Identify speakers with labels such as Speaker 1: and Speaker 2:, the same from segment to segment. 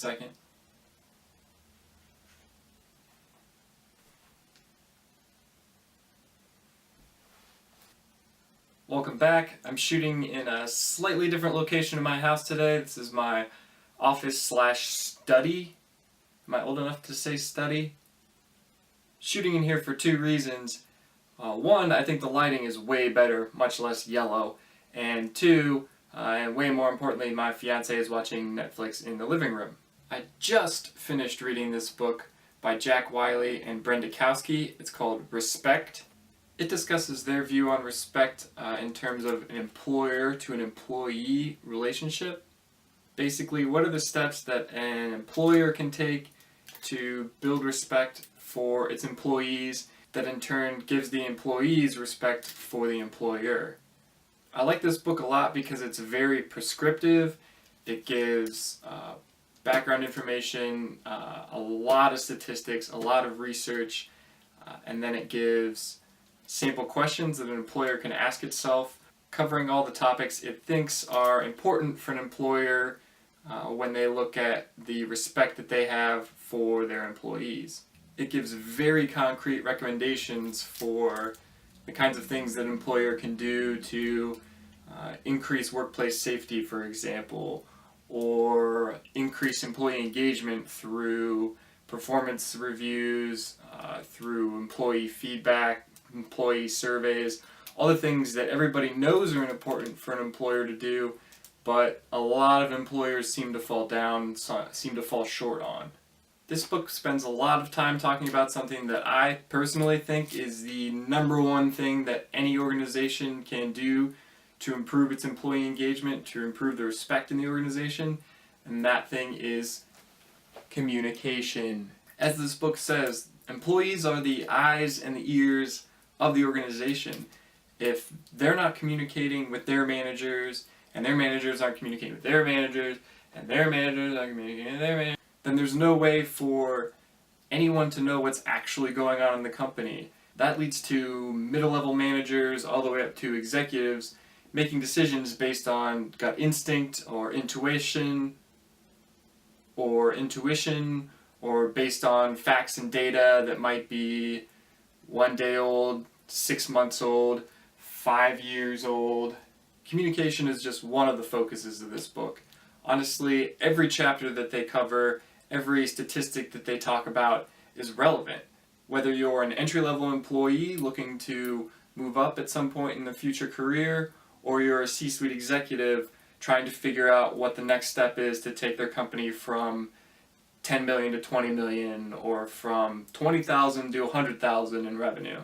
Speaker 1: second. Welcome back. I'm shooting in a slightly different location in my house today. This is my office/study. Am I old enough to say study? Shooting in here for two reasons. One, I think the lighting is way better, much less yellow. And two, and way more importantly, my fiance is watching Netflix in the living room. I just finished reading this book by Jack Wiley and Brenda Kowski. It's called Respect. It discusses their view on respect in terms of an employer to an employee relationship. Basically, what are the steps that an employer can take to build respect for its employees that in turn gives the employees respect for the employer. I like this book a lot because it's very prescriptive. It gives background information, a lot of statistics, a lot of research, and then it gives sample questions that an employer can ask itself, covering all the topics it thinks are important for an employer when they look at the respect that they have for their employees. It gives very concrete recommendations for the kinds of things that an employer can do to increase workplace safety, for example, or increase employee engagement through performance reviews, through employee feedback, employee surveys, all the things that everybody knows are important for an employer to do, but a lot of employers seem to fall short on. This book spends a lot of time talking about something that I personally think is the number one thing that any organization can do to improve its employee engagement, to improve the respect in the organization, and that thing is communication. As this book says, employees are the eyes and the ears of the organization. If they're not communicating with their managers, and their managers aren't communicating with their managers, and their managers aren't communicating with their managers, then there's no way for anyone to know what's actually going on in the company. That leads to middle-level managers all the way up to executives making decisions based on gut instinct or intuition, or based on facts and data that might be 1 day old, 6 months old, 5 years old. Communication is just one of the focuses of this book. Honestly, every chapter that they cover, every statistic that they talk about is relevant. Whether you're an entry-level employee looking to move up at some point in the future career, or you're a C-suite executive trying to figure out what the next step is to take their company from 10 million to 20 million, or from 20,000 to 100,000 in revenue.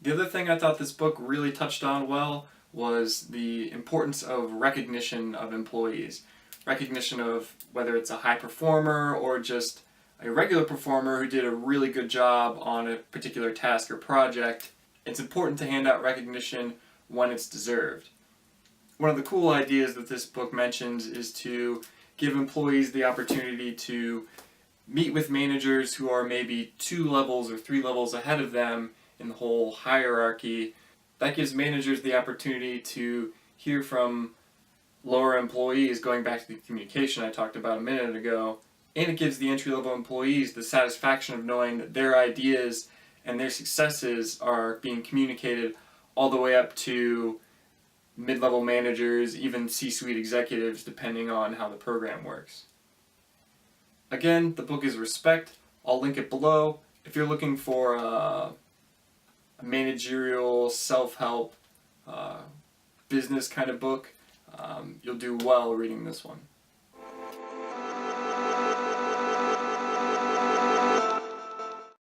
Speaker 1: The other thing I thought this book really touched on well was the importance of recognition of employees. Recognition of whether it's a high performer or just a regular performer who did a really good job on a particular task or project. It's important to hand out recognition when it's deserved. One of the cool ideas that this book mentions is to give employees the opportunity to meet with managers who are maybe 2 levels or 3 levels ahead of them in the whole hierarchy. That gives managers the opportunity to hear from lower employees, going back to the communication I talked about a minute ago, and it gives the entry-level employees the satisfaction of knowing that their ideas and their successes are being communicated all the way up to mid-level managers, even C-suite executives, depending on how the program works. Again, the book is Respect. I'll link it below. If you're looking for a managerial, self-help, business kind of book, you'll do well reading this one.